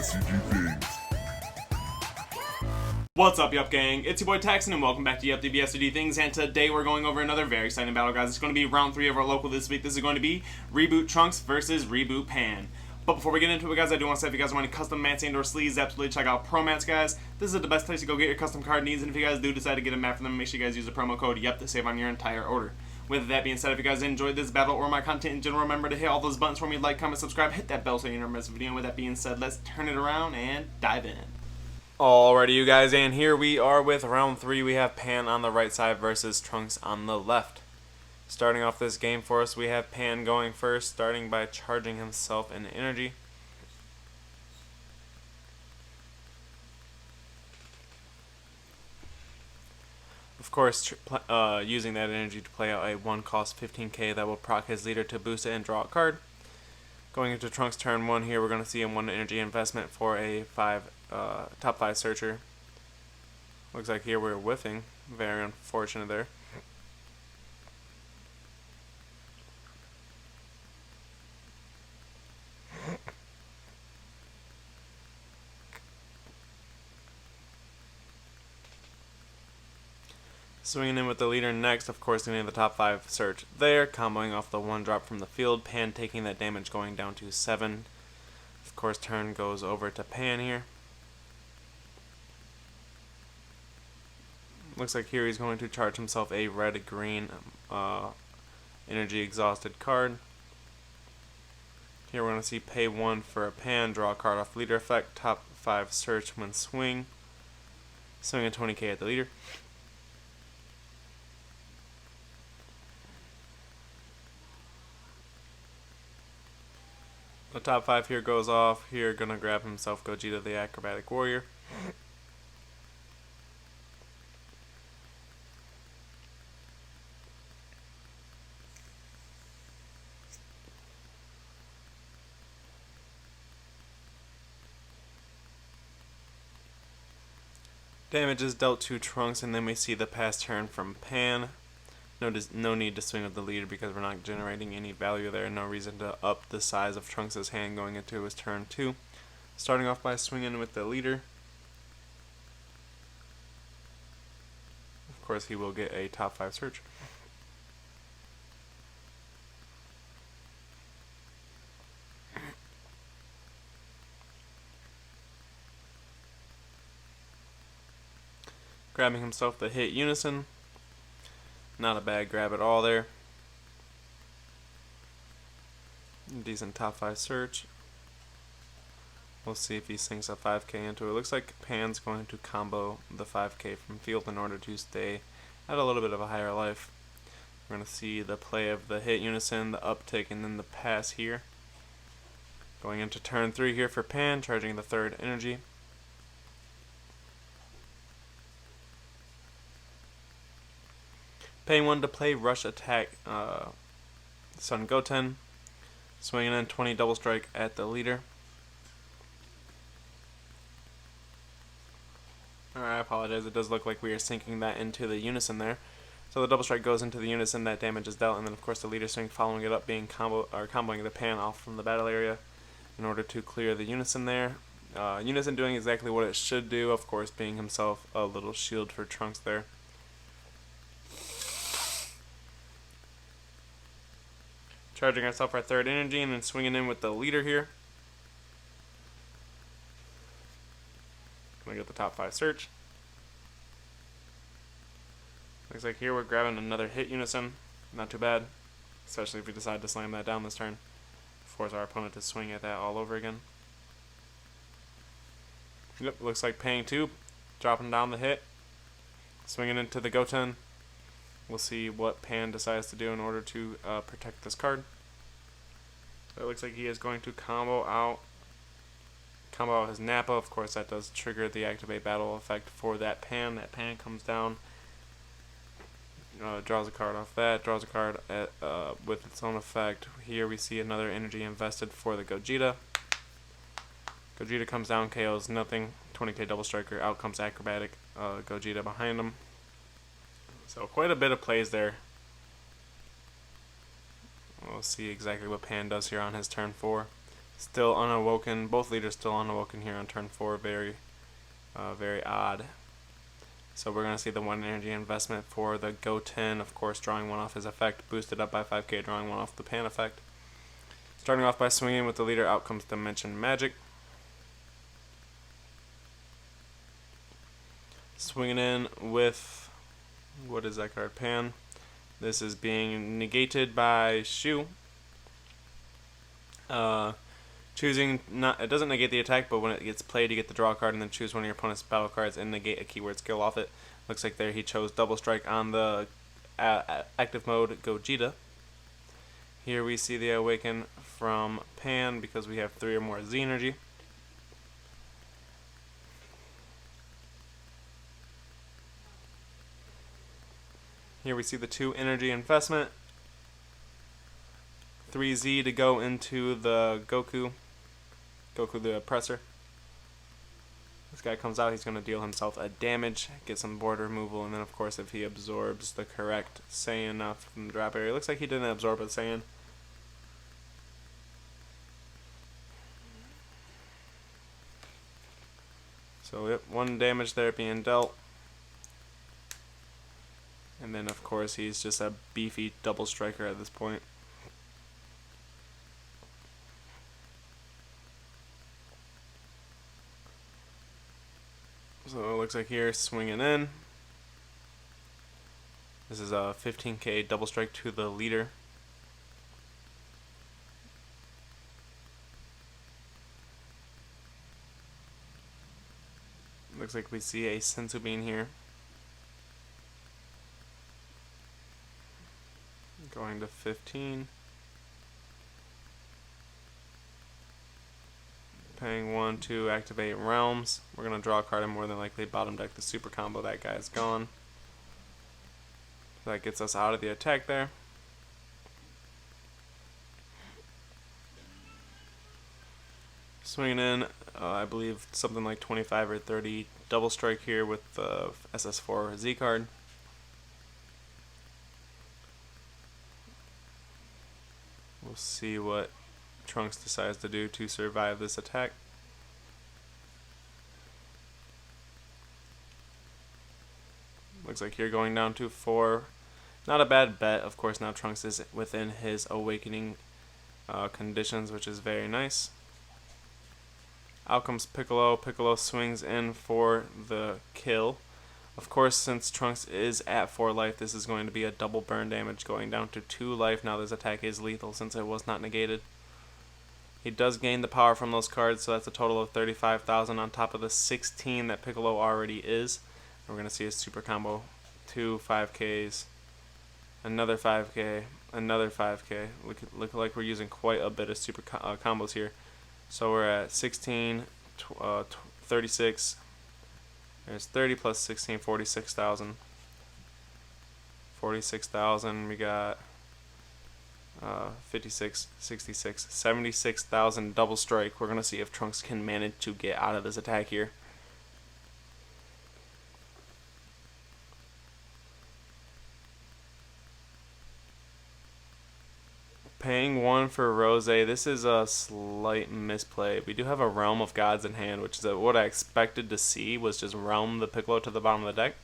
DBSCG things. What's up, Yuhp gang? It's your boy Texan, and welcome back to Yuhp DBSCG things. And today we're going over another very exciting battle, guys. It's going to be round 3 of our local this week. This is going to be Reboot Trunks versus Reboot Pan. But before we get into it, guys, I do want to say if you guys want any custom mats and or sleeves, absolutely check out promats, guys. This is the best place to go get your custom card needs, and if you guys do decide to get a mat for them, make sure you guys use the promo code YUHP to save on your entire order. With that being said, if you guys enjoyed this battle or my content in general, remember to hit all those buttons for me, like, comment, subscribe, hit that bell so you never miss a video. And with that being said, let's turn it around and dive in. Alrighty, you guys, and here we are with round 3. We have Pan on the right side versus Trunks on the left. Starting off this game for us, we have Pan going first, starting by charging himself in energy. Of course, using that energy to play out a 1-cost 15k that will proc his leader to boost it and draw a card. Going into Trunks' turn 1 here, we're going to see a 1 energy investment for a top 5 searcher. Looks like here we're whiffing. Very unfortunate there. Swinging in with the leader next, of course, getting the top 5 search there, comboing off the 1 drop from the field. Pan taking that damage, going down to 7. Of course, turn goes over to Pan here. Looks like here he's going to charge himself a red-green energy exhausted card. Here we're going to see pay 1 for a Pan, draw a card off leader effect, top 5 search when swing. Swing a 20k at the leader. The top 5 here goes off. Here, gonna grab himself Gogeta the Acrobatic Warrior. Damage is dealt to Trunks, and then we see the pass turn from Pan. No need to swing with the leader because we're not generating any value there. No reason to up the size of Trunks' hand going into his turn 2. Starting off by swinging with the leader. Of course, he will get a top 5 search. Grabbing himself the hit unison. Not a bad grab at all there. Decent top 5 search. We'll see if he sinks a 5k into it. Looks like Pan's going to combo the 5k from field in order to stay at a little bit of a higher life. We're going to see the play of the hit unison, the uptick, and then the pass here. Going into turn 3 here for Pan, charging the 3rd energy. Paying 1 to play rush attack Sun Goten. Swinging in 20 double strike at the leader. Alright, I apologize. It does look like we are sinking that into the unison there. So the double strike goes into the unison, that damage is dealt, and then of course the leader swing following it up being comboing the Pan off from the battle area in order to clear the unison there. Unison doing exactly what it should do, of course being himself a little shield for Trunks there. Charging ourselves our 3rd energy and then swinging in with the leader here. Gonna get the top 5 search. Looks like here we're grabbing another hit unison. Not too bad, especially if we decide to slam that down this turn. Force our opponent to swing at that all over again. Yep, looks like paying 2, dropping down the hit, swinging into the Goten. We'll see what Pan decides to do in order to protect this card. So it looks like he is going to combo out his Nappa. Of course, that does trigger the activate battle effect for that Pan. That Pan comes down, draws a card off that, draws a card with its own effect. Here we see another energy invested for the Gogeta. Gogeta comes down, KOs nothing. 20k double striker, out comes Acrobatic Gogeta behind him. So quite a bit of plays there. We'll see exactly what Pan does here on his turn 4. Still unawoken. Both leaders still unawoken here on turn 4. Very odd. So we're going to see the 1 energy investment for the Go 10, of course, drawing 1 off his effect, boosted up by 5k, drawing 1 off the Pan effect. Starting off by swinging with the leader, out comes Dimension Magic. Swinging in with, what is that card? Pan. This is being negated by Shu. Choosing, it doesn't negate the attack, but when it gets played, you get the draw card and then choose one of your opponent's battle cards and negate a keyword skill off it. Looks like there he chose Double Strike on the active mode Gogeta. Here we see the Awaken from Pan because we have 3 or more Z energy. Here we see the 2 energy investment. 3Z to go into the Goku the Oppressor. This guy comes out, he's going to deal himself a damage, get some board removal, and then of course if he absorbs the correct Saiyan from the drop area. It looks like he didn't absorb a Saiyan. So yep, 1 damage there being dealt. And then of course he's just a beefy double striker at this point. So it looks like here, swinging in. This is a 15k double strike to the leader. Looks like we see a Senzu Bean here. Going to 15. Paying 1 to activate Realms. We're going to draw a card and more than likely bottom deck the super combo. That guy's gone. That gets us out of the attack there. Swinging in, I believe something like 25 or 30 double strike here with the SS4 Z card. We'll see what Trunks decides to do to survive this attack. Looks like you're going down to 4. Not a bad bet. Of course, now Trunks is within his awakening conditions, which is very nice. Out comes Piccolo. Piccolo swings in for the kill. Of course, since Trunks is at 4 life, this is going to be a double burn damage, going down to 2 life. Now this attack is lethal since it was not negated. He does gain the power from those cards, so that's a total of 35,000 on top of the 16 that Piccolo already is. We're going to see a super combo. 2 5Ks, another 5K, another 5K. Look like we're using quite a bit of super combos here. So we're at 16, 36. There's 30 plus 16, 46,000. 46,000. We got 56, 66, 76,000 double strike. We're going to see if Trunks can manage to get out of this attack here. Paying 1 for Rose. This is a slight misplay. We do have a Realm of Gods in hand, which is what I expected to see, was just Realm the Piccolo to the bottom of the deck.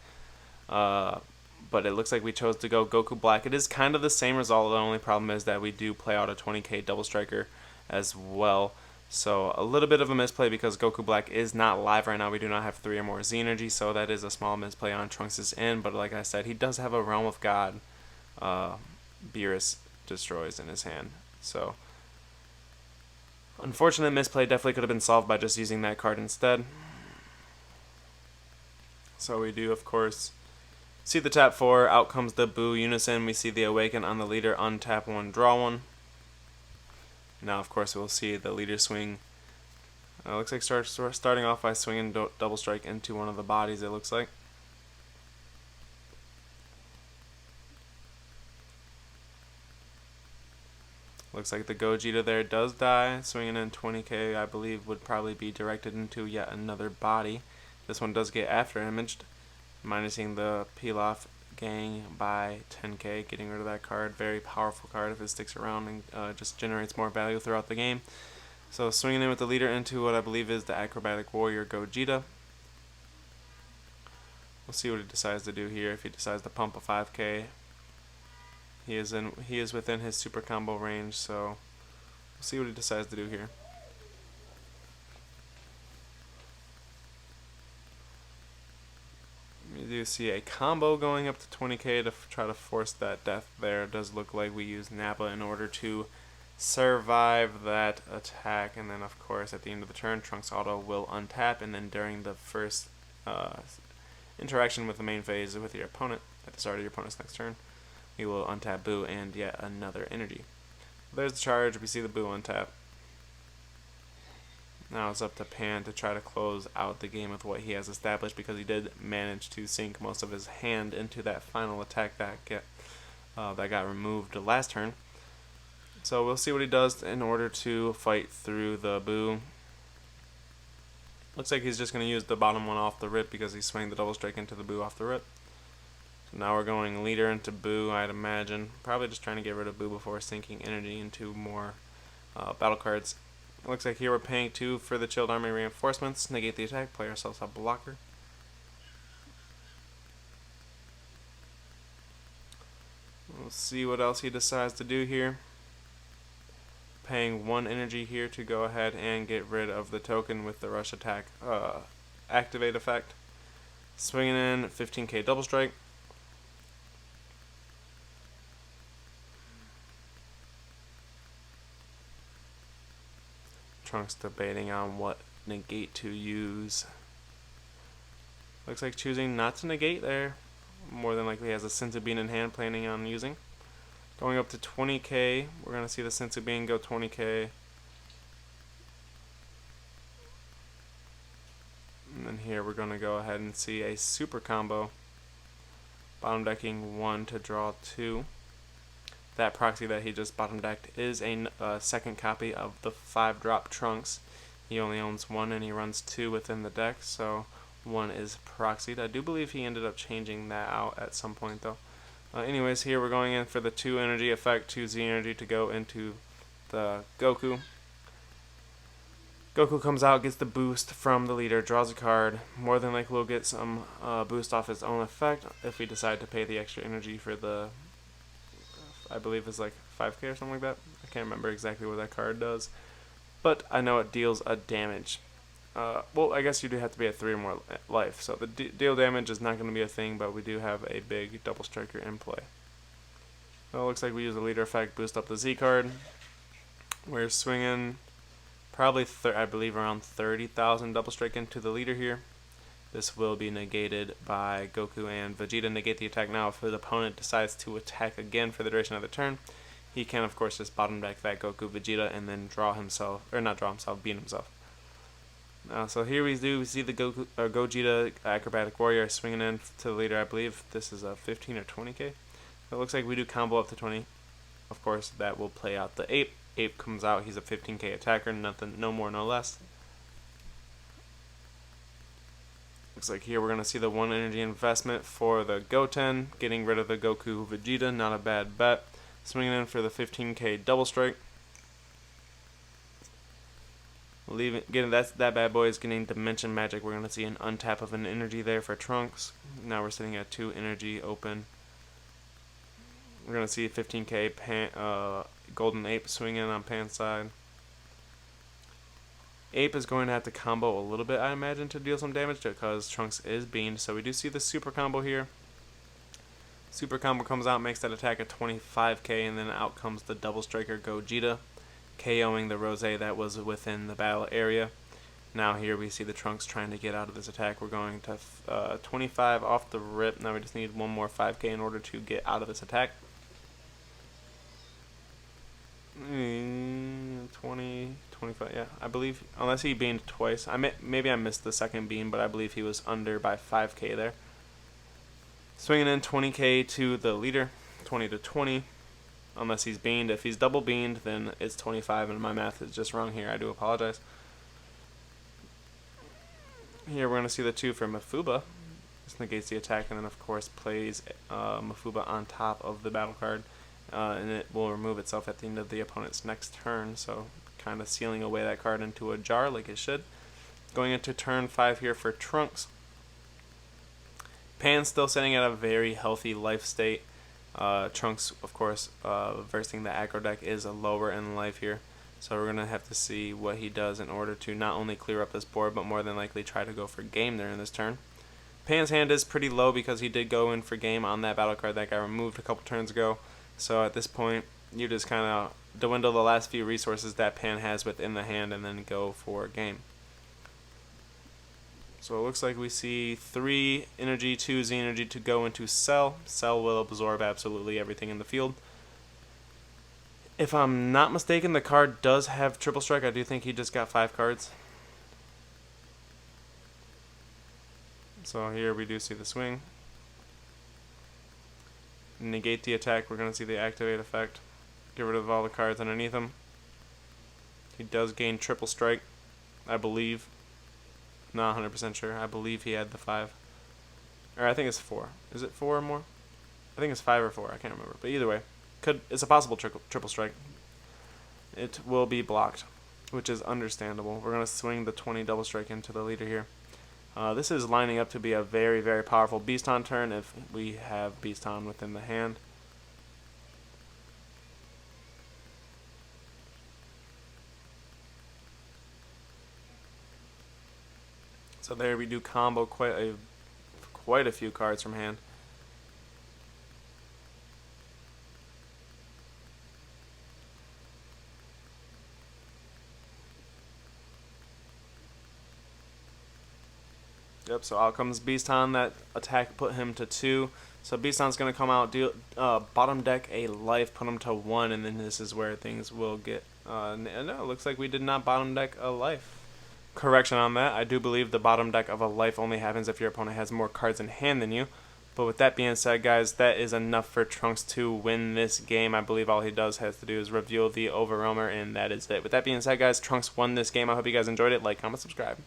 But it looks like we chose to go Goku Black. It is kind of the same result. The only problem is that we do play out a 20k double striker as well. So a little bit of a misplay because Goku Black is not live right now. We do not have 3 or more Z energy, so that is a small misplay on Trunks' end. But like I said, he does have a Realm of God Beerus Destroys in his hand. So unfortunate misplay, definitely could have been solved by just using that card instead. So we do, of course, see the tap 4, out comes the Boo Unison. We see the Awaken on the leader, untap 1, draw 1. Now, of course, we'll see the leader swing. Looks like starting off by swinging double strike into one of the bodies, it looks like. Looks like the Gogeta there does die. Swinging in 20k, I believe, would probably be directed into yet another body. This one does get after imaged, minusing the Pilaf gang by 10k, getting rid of that card. Very powerful card if it sticks around and just generates more value throughout the game. So swinging in with the leader into what I believe is the acrobatic warrior Gogeta. We'll see what he decides to do here. If he decides to pump a 5k, he is within his super combo range, so we'll see what he decides to do here. You do see a combo going up to 20k to try to force that death there. It does look like we use Nappa in order to survive that attack, and then of course at the end of the turn Trunks auto will untap, and then during the first interaction with the main phase with your opponent at the start of your opponent's next turn, we will untap Boo and yet another energy. There's the charge. We see the Boo untap. Now it's up to Pan to try to close out the game with what he has established, because he did manage to sink most of his hand into that final attack that got removed last turn. So we'll see what he does in order to fight through the Boo. Looks like he's just going to use the bottom one off the rip because he swung the double strike into the Boo off the rip. So now we're going leader into Boo, I'd imagine. Probably just trying to get rid of Boo before sinking energy into more battle cards. It looks like here we're paying 2 for the Chilled Army reinforcements. Negate the attack, play ourselves a blocker. We'll see what else he decides to do here. Paying 1 energy here to go ahead and get rid of the token with the rush attack activate effect. Swinging in 15k double strike. Trunks debating on what negate to use. Looks like choosing not to negate there. More than likely has a Senzu Bean in hand, planning on using. Going up to 20k, we're going to see the Senzu Bean go 20k. And then here we're going to go ahead and see a super combo. Bottom decking 1 to draw 2. That proxy that he just bottom decked is a second copy of the 5-drop Trunks. He only owns 1 and he runs 2 within the deck, so 1 is proxied. I do believe he ended up changing that out at some point though. Anyways, here we're going in for the 2 energy effect, 2 Z energy to go into the Goku. Goku comes out, gets the boost from the leader, draws a card. More than likely we'll get some boost off his own effect if we decide to pay the extra energy for the, I believe it's like 5k or something like that. I can't remember exactly what that card does, but I know it deals a damage. Well, I guess you do have to be at 3 or more life, so the deal damage is not going to be a thing, but we do have a big double striker in play. Well, it looks like we use the leader effect, boost up the Z card. We're swinging probably, I believe, around 30,000 double strike into the leader here. This will be negated by Goku and Vegeta. Negate the attack now. If the opponent decides to attack again for the duration of the turn, he can, of course, just bottom deck that Goku Vegeta and then draw himself, or not draw himself, beat himself. So here we see the Gogeta acrobatic warrior swinging in to the leader. I believe this is a 15 or 20k. It looks like we do combo up to 20. Of course, that will play out the ape. Ape comes out. He's a 15k attacker. Nothing, no more, no less. Looks like here we're going to see the 1 energy investment for the Goten, getting rid of the Goku Vegeta. Not a bad bet. Swinging in for the 15k double strike. That bad boy is getting Dimension Magic. We're going to see an untap of an energy there for Trunks. Now we're sitting at 2 energy open. We're going to see 15k Golden Ape swing in on Pan's side. Ape is going to have to combo a little bit, I imagine, to deal some damage because Trunks is beamed. So we do see the super combo here. Super combo comes out, makes that attack at 25k, and then out comes the double striker Gogeta, KOing the Rose that was within the battle area. Now here we see the Trunks trying to get out of this attack. We're going to 25 off the rip. Now we just need 1 more 5k in order to get out of this attack. 20, 25, yeah, I believe, unless he beamed twice. Maybe I missed the second beam, but I believe he was under by 5k there. Swinging in 20k to the leader, 20 to 20. Unless he's beamed. If he's double beamed, then it's 25, and my math is just wrong here. I do apologize. Here we're going to see the 2 for Mafuba. This negates the attack, and then of course plays Mafuba on top of the battle card, and it will remove itself at the end of the opponent's next turn. So kind of sealing away that card into a jar like it should. Going into turn 5 here for Trunks. Pan's still sitting at a very healthy life state. Trunks, of course, versing the aggro deck is a lower in life here. So we're going to have to see what he does in order to not only clear up this board, but more than likely try to go for game there in this turn. Pan's hand is pretty low because he did go in for game on that battle card that got removed a couple turns ago. So at this point, you just kind of dwindle the last few resources that Pan has within the hand and then go for game. So it looks like we see 3 energy, 2 Z energy to go into Cell. Cell will absorb absolutely everything in the field. If I'm not mistaken, the card does have Triple Strike. I do think he just got 5 cards. So here we do see the swing. Negate the attack. We're going to see the activate effect. Get rid of all the cards underneath him. He does gain Triple Strike, I believe. Not 100% sure. I believe he had the 5. Or I think it's 4. Is it 4 or more? I think it's 5 or 4. I can't remember. But either way, it's a possible triple strike. It will be blocked, which is understandable. We're going to swing the 20 double strike into the leader here. This is lining up to be a very, very powerful Beast on turn if we have Beast on within the hand. So there we do combo quite a few cards from hand. Yep, so out comes Beaston. That attack put him to 2. So Beaston's going to come out, deal bottom deck a life, put him to 1, and then this is where things will get... no, it looks like we did not bottom deck a life. Correction on that, I do believe the bottom deck of a life only happens if your opponent has more cards in hand than you. But with that being said, guys, that is enough for Trunks to win this game. I believe all he has to do is reveal the Overwhelmer, and that is it. With that being said, guys, Trunks won this game. I hope you guys enjoyed it. Like, comment, subscribe.